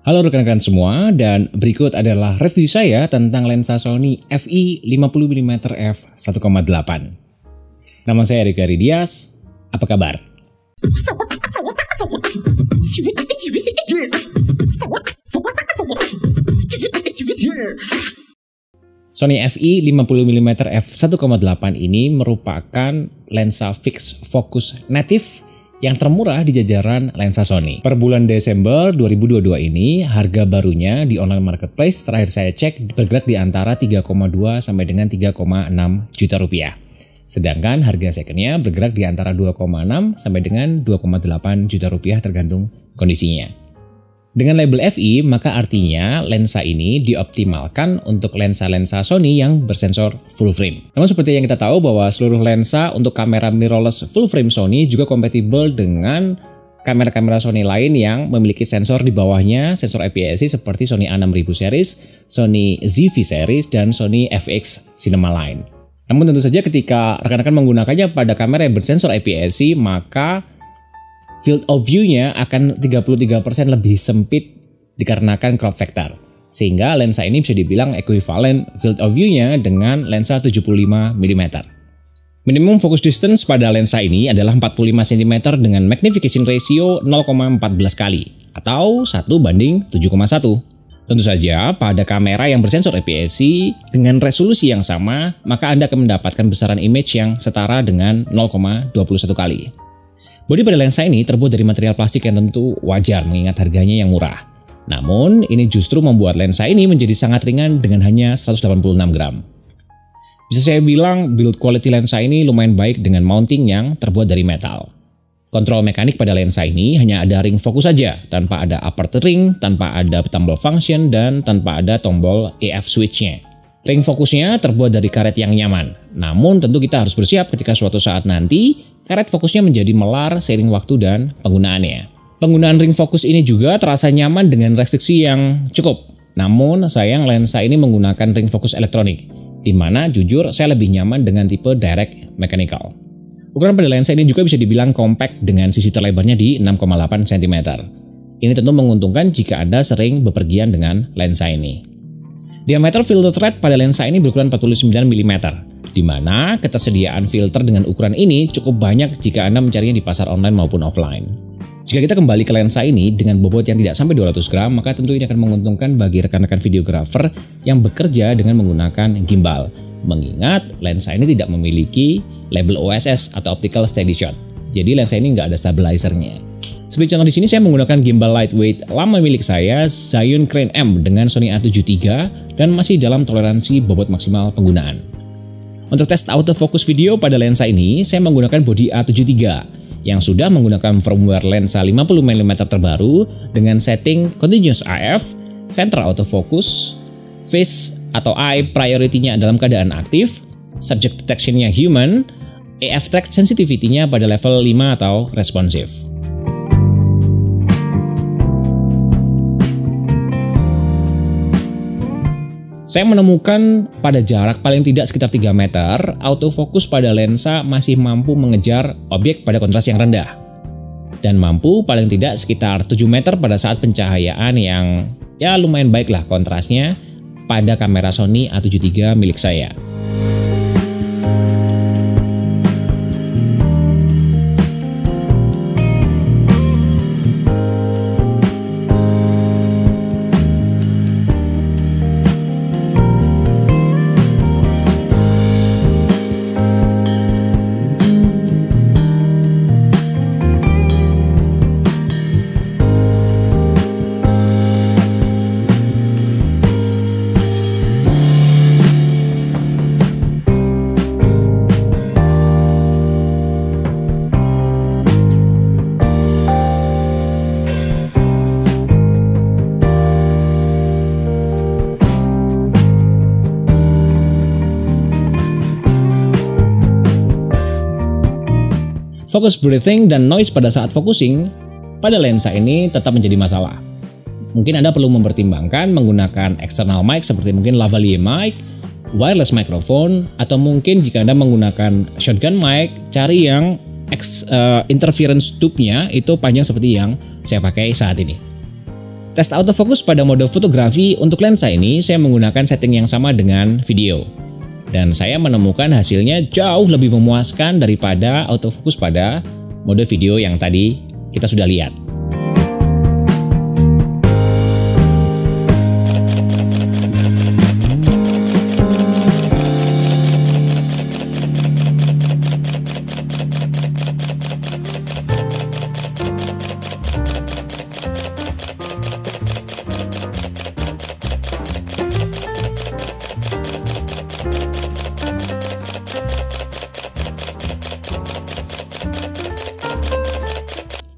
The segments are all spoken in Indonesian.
Halo rekan-rekan semua, dan berikut adalah review saya tentang lensa Sony FI50mm f1.8. Nama saya Rika Ridias, apa kabar? Sony FI50mm f1.8 ini merupakan lensa fixed focus native yang termurah di jajaran lensa Sony. Per bulan Desember 2022 ini, harga barunya di online marketplace terakhir saya cek bergerak di antara 3,2 sampai dengan 3,6 juta rupiah. Sedangkan harga secondnya bergerak di antara 2,6 sampai dengan 2,8 juta rupiah tergantung kondisinya. Dengan label FI, maka artinya lensa ini dioptimalkan untuk lensa-lensa Sony yang bersensor full frame. Namun seperti yang kita tahu bahwa seluruh lensa untuk kamera mirrorless full frame Sony juga kompatibel dengan kamera-kamera Sony lain yang memiliki sensor di bawahnya, sensor APS-C seperti Sony A6000 series, Sony ZV series, dan Sony FX Cinema Line. Namun tentu saja ketika rekan-rekan menggunakannya pada kamera yang bersensor APS-C, maka field of view-nya akan 33% lebih sempit dikarenakan crop factor. Sehingga lensa ini bisa dibilang ekuivalen field of view-nya dengan lensa 75mm. Minimum focus distance pada lensa ini adalah 45 cm dengan magnification ratio 0,14 kali atau 1:7,1. Tentu saja pada kamera yang bersensor APS-C dengan resolusi yang sama, maka Anda akan mendapatkan besaran image yang setara dengan 0,21 kali. Bodi pada lensa ini terbuat dari material plastik yang tentu wajar mengingat harganya yang murah. Namun, ini justru membuat lensa ini menjadi sangat ringan dengan hanya 186 gram. Bisa saya bilang build quality lensa ini lumayan baik dengan mounting yang terbuat dari metal. Kontrol mekanik pada lensa ini hanya ada ring fokus saja, tanpa ada aperture ring, tanpa ada tombol function, dan tanpa ada tombol AF switch-nya. Ring fokusnya terbuat dari karet yang nyaman, namun tentu kita harus bersiap ketika suatu saat nanti karet fokusnya menjadi melar seiring waktu dan penggunaannya. Penggunaan ring fokus ini juga terasa nyaman dengan restriksi yang cukup. Namun sayang lensa ini menggunakan ring fokus elektronik, di mana jujur saya lebih nyaman dengan tipe direct mechanical. Ukuran pada lensa ini juga bisa dibilang compact dengan sisi terlebarnya di 6,8 cm. Ini tentu menguntungkan jika Anda sering bepergian dengan lensa ini. Diameter filter thread pada lensa ini berukuran 49 mm, di mana ketersediaan filter dengan ukuran ini cukup banyak jika Anda mencarinya di pasar online maupun offline. Jika kita kembali ke lensa ini dengan bobot yang tidak sampai 200 gram, maka tentu ini akan menguntungkan bagi rekan-rekan videografer yang bekerja dengan menggunakan gimbal, mengingat lensa ini tidak memiliki label OSS atau Optical Steady Shot. Jadi lensa ini nggak ada stabilizernya. Seperti contoh di sini saya menggunakan gimbal lightweight lama milik saya, Zhiyun Crane M dengan Sony A7 III dan masih dalam toleransi bobot maksimal penggunaan. Untuk tes autofocus video pada lensa ini, saya menggunakan bodi A7 III yang sudah menggunakan firmware lensa 50mm terbaru dengan setting Continuous AF, Center Autofocus, Face atau Eye priority-nya dalam keadaan aktif, Subject Detection-nya Human, AF Track Sensitivity-nya pada level 5 atau Responsive. Saya menemukan pada jarak paling tidak sekitar 3 meter, autofokus pada lensa masih mampu mengejar objek pada kontras yang rendah. Dan mampu paling tidak sekitar 7 meter pada saat pencahayaan yang ya lumayan baik lah kontrasnya pada kamera Sony A7 III milik saya. Focus breathing dan noise pada saat focusing pada lensa ini tetap menjadi masalah. Mungkin Anda perlu mempertimbangkan menggunakan external mic seperti mungkin lavalier mic, wireless microphone, atau mungkin jika Anda menggunakan shotgun mic, cari yang interference tube-nya itu panjang seperti yang saya pakai saat ini. Tes autofocus pada mode fotografi untuk lensa ini saya menggunakan setting yang sama dengan video. Dan saya menemukan hasilnya jauh lebih memuaskan daripada autofocus pada mode video yang tadi kita sudah lihat.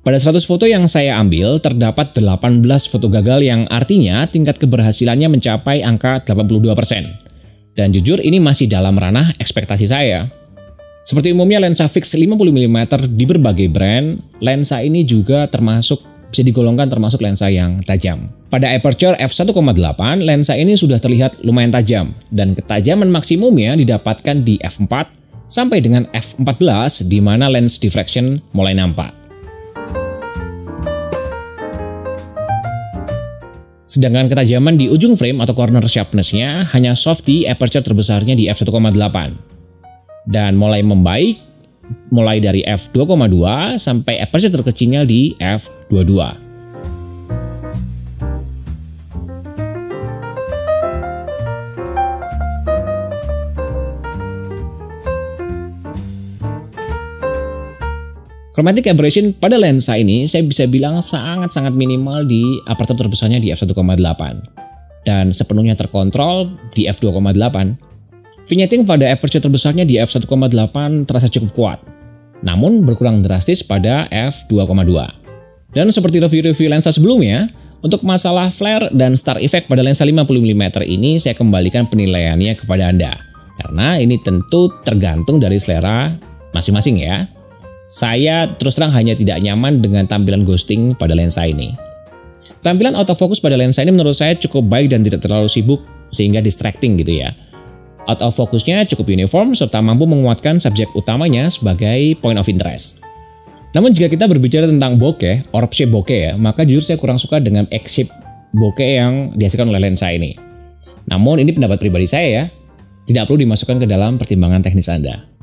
Pada 100 foto yang saya ambil, terdapat 18 foto gagal yang artinya tingkat keberhasilannya mencapai angka 82%. Dan jujur ini masih dalam ranah ekspektasi saya. Seperti umumnya lensa fix 50mm di berbagai brand, lensa ini juga bisa digolongkan termasuk lensa yang tajam. Pada aperture f1,8, lensa ini sudah terlihat lumayan tajam, dan ketajaman maksimumnya didapatkan di f4 sampai dengan f14 di mana lens diffraction mulai nampak. Sedangkan ketajaman di ujung frame atau corner sharpness-nya hanya soft di aperture terbesarnya di f1,8. Dan mulai membaik, mulai dari f2,2 sampai aperture terkecilnya di f22. Chromatic aberration pada lensa ini saya bisa bilang sangat-sangat minimal di aperture terbesarnya di f1,8 dan sepenuhnya terkontrol di f2,8. Vignetting pada aperture terbesarnya di f1,8 terasa cukup kuat, namun berkurang drastis pada f2,2. Dan seperti review-review lensa sebelumnya, untuk masalah flare dan star effect pada lensa 50mm ini saya kembalikan penilaiannya kepada Anda, karena ini tentu tergantung dari selera masing-masing ya. Saya terus terang hanya tidak nyaman dengan tampilan ghosting pada lensa ini. Tampilan autofocus pada lensa ini menurut saya cukup baik dan tidak terlalu sibuk sehingga distracting gitu ya. Autofocusnya cukup uniform serta mampu menguatkan subjek utamanya sebagai point of interest. Namun jika kita berbicara tentang bokeh, orb shape bokeh ya, maka jujur saya kurang suka dengan X-shape bokeh yang dihasilkan oleh lensa ini. Namun ini pendapat pribadi saya ya, tidak perlu dimasukkan ke dalam pertimbangan teknis Anda.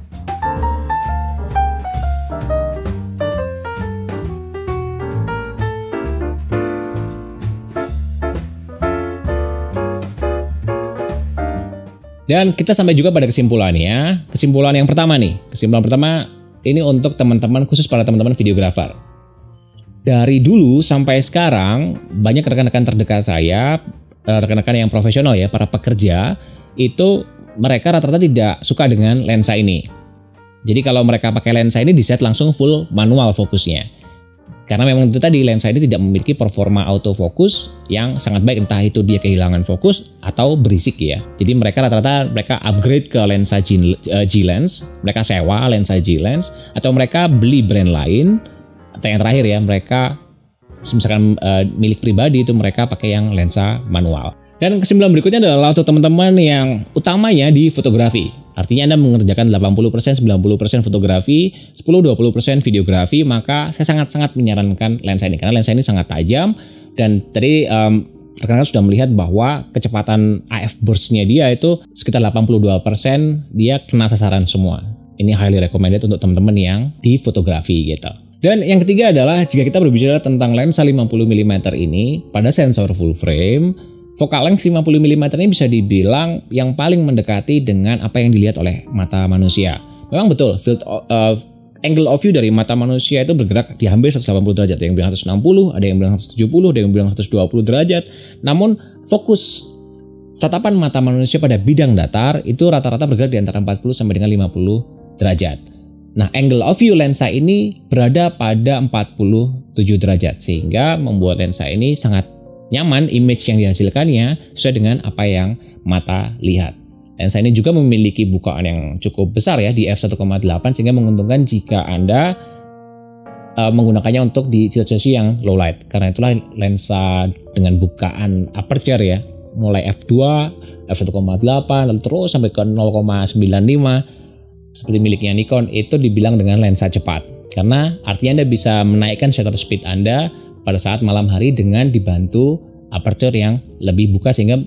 Dan kita sampai juga pada kesimpulannya ya. Kesimpulan yang pertama nih. Kesimpulan pertama ini untuk teman-teman, khusus para teman-teman videografer. Dari dulu sampai sekarang banyak rekan-rekan terdekat saya, rekan-rekan yang profesional ya, para pekerja, itu mereka rata-rata tidak suka dengan lensa ini. Jadi kalau mereka pakai lensa ini di-set langsung full manual fokusnya. Karena memang itu tadi, lensa ini tidak memiliki performa autofocus yang sangat baik, entah itu dia kehilangan fokus atau berisik ya. Jadi mereka rata-rata upgrade ke lensa G-Lens, mereka sewa lensa G-Lens, atau mereka beli brand lain, atau yang terakhir ya, mereka misalkan milik pribadi itu mereka pakai yang lensa manual. Dan kesimpulan berikutnya adalah untuk teman-teman yang utamanya di fotografi. Artinya Anda mengerjakan 80%, 90% fotografi, 10-20% videografi, maka saya sangat-sangat menyarankan lensa ini. Karena lensa ini sangat tajam dan tadi rekan-rekan sudah melihat bahwa kecepatan AF burst-nya dia itu sekitar 82%, dia kena sasaran semua. Ini highly recommended untuk teman-teman yang di fotografi gitu. Dan yang ketiga adalah jika kita berbicara tentang lensa 50mm ini pada sensor full frame, focal length 50mm ini bisa dibilang yang paling mendekati dengan apa yang dilihat oleh mata manusia. Memang betul, angle of view dari mata manusia itu bergerak di hampir 180 derajat. Ada yang bilang 160, ada yang bilang 170, ada yang bilang 120 derajat. Namun fokus tatapan mata manusia pada bidang datar itu rata-rata bergerak di antara 40 sampai dengan 50 derajat. Nah, angle of view lensa ini berada pada 47 derajat sehingga membuat lensa ini sangat nyaman, image yang dihasilkannya sesuai dengan apa yang mata lihat. Lensa ini juga memiliki bukaan yang cukup besar ya di f1,8 sehingga menguntungkan jika Anda menggunakannya untuk di situasi yang low light. Karena itulah lensa dengan bukaan aperture ya, mulai f2, f1,8 lalu terus sampai ke 0,95 seperti miliknya Nikon itu dibilang dengan lensa cepat. Karena artinya Anda bisa menaikkan shutter speed Anda pada saat malam hari dengan dibantu aperture yang lebih buka sehingga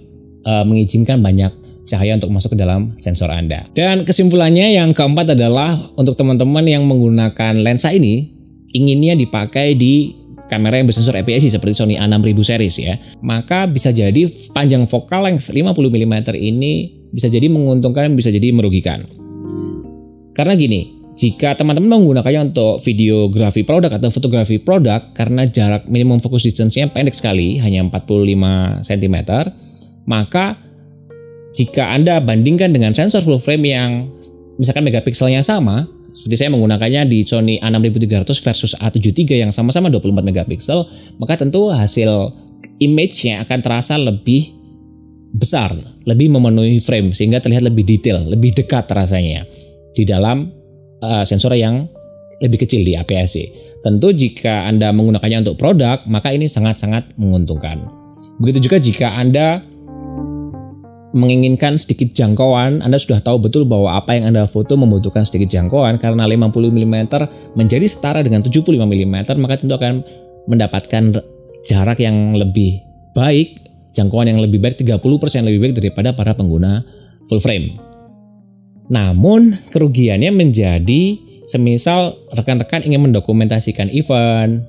mengizinkan banyak cahaya untuk masuk ke dalam sensor Anda. Dan kesimpulannya yang keempat adalah untuk teman-teman yang menggunakan lensa ini inginnya dipakai di kamera yang bersensor APS-C seperti Sony A6000 series ya, maka bisa jadi panjang focal length 50 mm ini bisa jadi menguntungkan, bisa jadi merugikan. Karena gini, jika teman-teman menggunakannya untuk videografi produk atau fotografi produk karena jarak minimum focus distance-nya pendek sekali, hanya 45 cm, maka jika Anda bandingkan dengan sensor full frame yang misalkan megapikselnya sama, seperti saya menggunakannya di Sony A6300 versus A73 yang sama-sama 24 megapiksel, maka tentu hasil image-nya akan terasa lebih besar, lebih memenuhi frame sehingga terlihat lebih detail, lebih dekat rasanya di dalam sensor yang lebih kecil di APS-C. Tentu jika Anda menggunakannya untuk produk, maka ini sangat-sangat menguntungkan. Begitu juga jika Anda menginginkan sedikit jangkauan, Anda sudah tahu betul bahwa apa yang Anda foto membutuhkan sedikit jangkauan karena 50 mm menjadi setara dengan 75 mm, maka tentu akan mendapatkan jarak yang lebih baik, jangkauan yang lebih baik, 30% lebih baik daripada para pengguna full frame. Namun kerugiannya menjadi semisal rekan-rekan ingin mendokumentasikan event,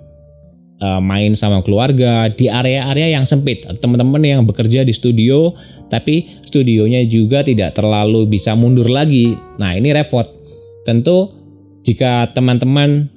main sama keluarga di area-area yang sempit, teman-teman yang bekerja di studio tapi studionya juga tidak terlalu bisa mundur lagi. Nah, ini repot. Tentu jika teman-teman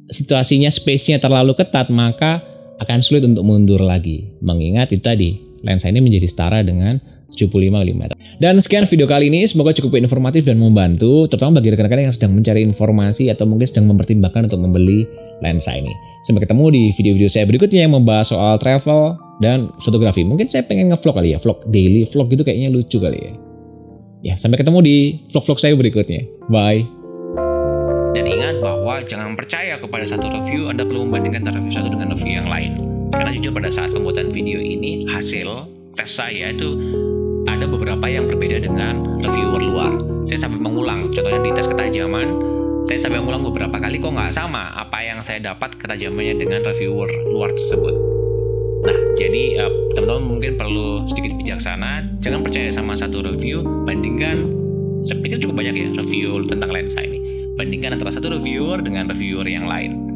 situasinya space-nya terlalu ketat, maka akan sulit untuk mundur lagi. Mengingat itu tadi, lensa ini menjadi setara dengan 75 mm. Dan sekian video kali ini, semoga cukup informatif dan membantu, terutama bagi rekan-rekan yang sedang mencari informasi atau mungkin sedang mempertimbangkan untuk membeli lensa ini. Sampai ketemu di video-video saya berikutnya yang membahas soal travel dan fotografi. Mungkin saya pengen nge-vlog kali ya, vlog daily vlog gitu kayaknya lucu kali ya. Ya, sampai ketemu di vlog-vlog saya berikutnya. Bye. Dan ingat bahwa jangan percaya kepada satu review, Anda perlu membandingkan review satu dengan review yang lain. Karena jujur pada saat pembuatan video ini, hasil tes saya itu ada beberapa yang berbeda dengan reviewer luar. Saya sampai mengulang, contohnya di tes ketajaman, saya sampai mengulang beberapa kali kok nggak sama apa yang saya dapat ketajamannya dengan reviewer luar tersebut. Nah, jadi teman-teman mungkin perlu sedikit bijaksana, jangan percaya sama satu review, bandingkan, saya pikir cukup banyak ya review tentang lensa ini. Bandingkan antara satu reviewer dengan reviewer yang lain.